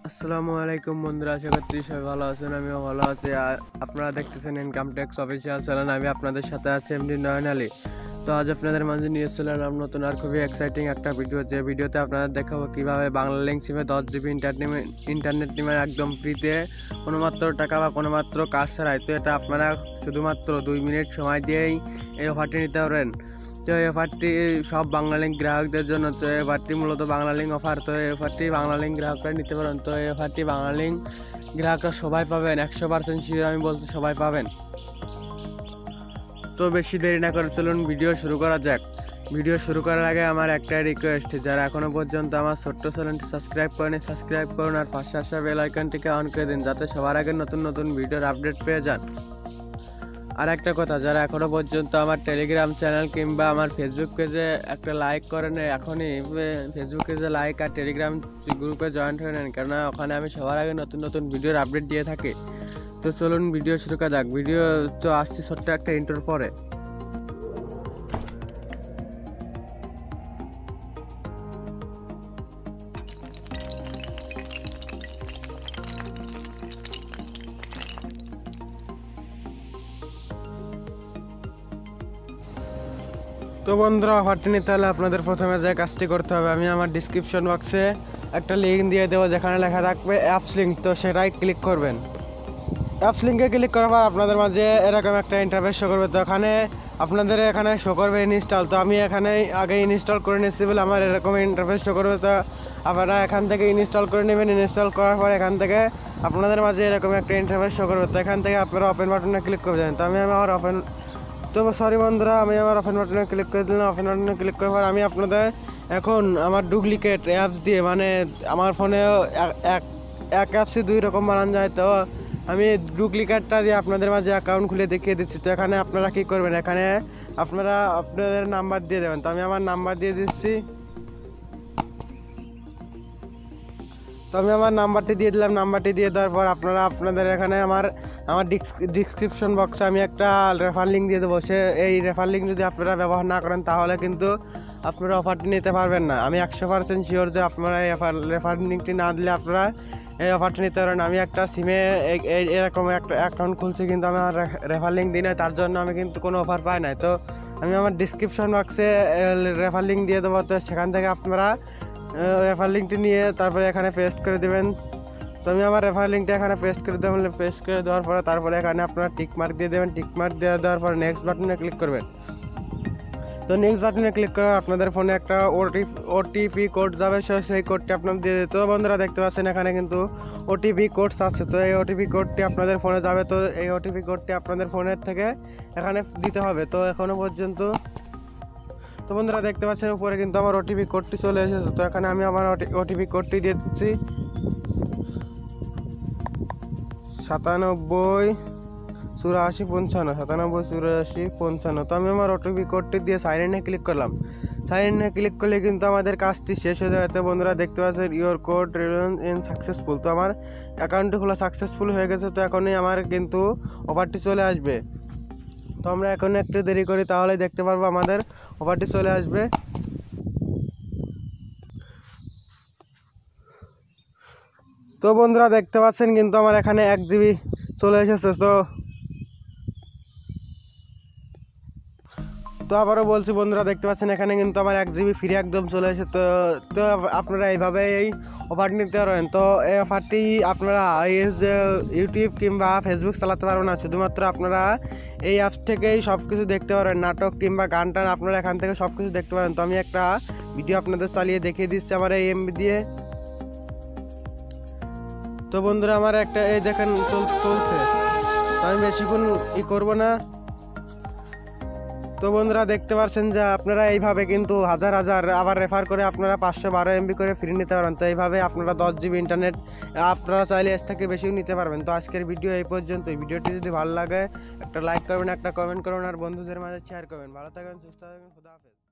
আসসালামু আলাইকুম বন্ধুরা, আশা করছি সবাই ভালো আছেন। আমিও ভালো আছি। আপনারা দেখতেছেন ইনকাম ট্যাক্স অফিসিয়াল চ্যানেল। আমি আপনাদের সাথে আছি এমডি নয়ন আলী। তো আজ আপনাদের মাঝে নিয়ে এসেছিলাম নতুন আর খুবই এক্সাইটিং একটা ভিডিও। যে ভিডিওতে আপনাদের দেখাবো কীভাবে বাংলালিংক সিমে 10 GB ইন্টারনেট নিবেন একদম ফ্রিতে, কোনো মাত্র টাকা বা কোনো মাত্র কাজ ছাড়াই। তো এটা আপনারা শুধুমাত্র 2 মিনিট সময় দিয়েই এই অফারটি নিতে পারেন। তো এই অফারটি সব বাংলালিংক গ্রাহকদের জন্য। তো এই অফারটি মূলত বাংলালিংক অফার। তো এই অফারটি বাংলালিংক গ্রাহকরা নিতে পারেন। তো এই অফারটি বাংলালিংক গ্রাহকরা সবাই পাবেন, 100% শিওর আমি বলতে সবাই পাবেন। তো বেশি দেরি না করে চলুন ভিডিও শুরু করা যাক। ভিডিও শুরু করার আগে আমার একটা রিকোয়েস্ট, যারা এখনও পর্যন্ত আমার ছোট্ট চ্যানেলটি সাবস্ক্রাইব করেনি সাবস্ক্রাইব করুন, আর পাশে আসা বেল আইকনটিকে অন করে দিন যাতে সবার আগে নতুন নতুন ভিডিওর আপডেট পেয়ে যান। আর একটা কথা, যারা এখনও পর্যন্ত আমার টেলিগ্রাম চ্যানেল কিংবা আমার ফেসবুক পেজে একটা লাইক করেন, এখনই ফেসবুক পেজে লাইক আর টেলিগ্রাম গ্রুপে জয়েন্ট হয়ে নেন, কেননা ওখানে আমি সবার আগে নতুন নতুন ভিডিওর আপডেট দিয়ে থাকি। তো চলুন ভিডিও শুরু করা যাক। ভিডিও তো আসছি ছোট্ট একটা ইন্ট্রোর পরে। তো বন্ধুরা, অফারটি নিতে হলে আপনাদের প্রথমে যে কাজটি করতে হবে, আমি আমার ডিসক্রিপশন বক্সে একটা লিঙ্ক দিয়ে দেবো যেখানে লেখা থাকবে অ্যাপস লিঙ্ক। তো সেটাই ক্লিক করবেন। অ্যাপস লিঙ্কে ক্লিক করার পর আপনাদের মাঝে এরকম একটা ইন্টারফেস শো করবে। তো আপনাদের এখানে শো করবে ইনস্টল। তো আমি এখানে আগে ইনস্টল করে নিচ্ছি বলে আমার এরকম ইন্টারফেস শো করবে। তো আপনারা এখান থেকে ইনস্টল করে নেবেন। ইনস্টল করার পর এখান থেকে আপনাদের মাঝে এরকম একটা ইন্টারফেস শো করবে। তো এখান থেকে আপনারা ওপেন বাটনে ক্লিক করে দেবেন। তো আমি আমার সরি বন্ধুরা, আমি আমার ওপেন বাটনে ক্লিক করে দিলাম। ওপেন বাটনে ক্লিক করার পর আমি আপনাদের এখন আমার ডুপ্লিকেট অ্যাপস দিয়ে, মানে আমার ফোনে এক অ্যাপসে 2 রকম বানানো যায়। তো আমি ডুপ্লিকেটটা দিয়ে আপনাদের মাঝে অ্যাকাউন্ট খুলে দেখিয়ে দিচ্ছি। তো এখানে আপনারা কী করবেন, এখানে আপনারা আপনাদের নাম্বার দিয়ে দেবেন। তো আমি আমার নাম্বার দিয়ে দিচ্ছি। তো আমি আমার নাম্বারটি দিয়ে দিলাম। নাম্বারটি দিয়ে দেওয়ার পর আপনারা আপনাদের এখানে আমার ডিসক্রিপশন বক্সে আমি একটা রেফার লিঙ্ক দিয়ে দেবো। এই রেফার লিঙ্ক যদি আপনারা ব্যবহার না করেন তাহলে কিন্তু আপনারা অফারটি নিতে পারবেন না। আমি 100% শিওর যে আপনারা এই রেফার লিঙ্কটি না দিলে আপনারা এই অফারটি নিতে পারেন। আমি একটা সিমে এরকম একটা অ্যাকাউন্ট খুলছি, কিন্তু আমি আমার রেফার লিঙ্ক দিই না, তার জন্য আমি কিন্তু কোনো অফার পাই না। তো আমি আমার ডিসক্রিপশন বক্সে রেফার লিঙ্ক দিয়ে দেবো। তো সেখান থেকে আপনারা রেফার লিঙ্কটি নিয়ে তারপরে এখানে পেস্ট করে দেবেন। তো আমি আমার রেফার লিঙ্কটা এখানে পেস্ট করে দেবেন। পেস্ট করে দেওয়ার পরে তারপরে এখানে আপনারা টিক মার্ক দিয়ে দেবেন। টিক মার্ক দেওয়ার পর নেক্সট বাটনে ক্লিক করবেন। তো নেক্সট বাটনে ক্লিক করে আপনাদের ফোনে একটা ওটিপি কোড যাবে, সেই কোডটি আপনাদের দিয়ে দিতে। তো বন্ধুরা দেখতে পাচ্ছেন এখানে কিন্তু ওটিপি কোড আছে। তো এই ওটিপি কোডটি আপনাদের ফোনে যাবে। তো এই ওটিপি কোডটি আপনাদের ফোনের থেকে এখানে দিতে হবে। তো এখনও পর্যন্ত তো বন্ধুরা দেখতে পাচ্ছেন উপরে কিন্তু আমার ওটিপি কোডটি চলে এসেছে। তো এখানে আমি আমার ওটিপি কোডটি দিয়ে দিচ্ছি 978455। তো আমি আমার ওটিপি কোডটি দিয়ে সাইন ইনে ক্লিক করলাম। সাইন ইনে ক্লিক করলে কিন্তু আমাদের কাজটি শেষ হয়ে যাবে। তো বন্ধুরা দেখতে পাচ্ছেন ইওর কোড ইন সাকসেসফুল। তো আমার অ্যাকাউন্টটি খোলা সাকসেসফুল হয়ে গেছে। তো এখনই আমার কিন্তু অফারটি চলে আসবে। তো আমরা এখন একটু দেরি করি, তাহলে দেখতে পারবো আমাদের অফারটি চলে আসবে। তো বন্ধুরা দেখতে পাচ্ছেন কিন্তু আমার এখানে 1 GB চলে এসেছে। তো আবারও বলছি বন্ধুরা দেখতে পাচ্ছেন এখানে কিন্তু আমার 1 GB ফ্রি একদম চলে এসেছে। তো আপনারা এইভাবে এই অফার নিতে পারেন। তো এই অফারটি আপনারা এই যে ইউটিউব কিংবা ফেসবুক চালাতে পারবেন না, শুধুমাত্র আপনারা এই অ্যাপস থেকেই সব কিছু দেখতে পারেন। নাটক কিংবা গান টান আপনারা এখান থেকে সব কিছু দেখতে পারেন। তো আমি একটা ভিডিও আপনাদের চালিয়ে দেখিয়ে দিচ্ছি আমার এই এমবি দিয়ে। তো বন্ধুরা আমার একটা এই দেখেন চলছে। তো আমি বেশিক্ষণ করবো না। তো বন্ধুরা দেখতে পাচ্ছেন যে আপনারা এইভাবে কিন্তু হাজার আবার রেফার করে আপনারা 512 MB করে ফ্রি নিতে পারেন। তো এইভাবে আপনারা 10 GB ইন্টারনেট আপনারা চাইলে এর থেকে বেশিও নিতে পারবেন। তো আজকের ভিডিও এই পর্যন্তই। ভিডিওটি যদি ভালো লাগে একটা লাইক করবেন, একটা কমেন্ট করবেন, আর বন্ধুদের মাঝে শেয়ার করবেন। ভালো থাকবেন, সুস্থ থাকবেন, খুদা হাফেজ।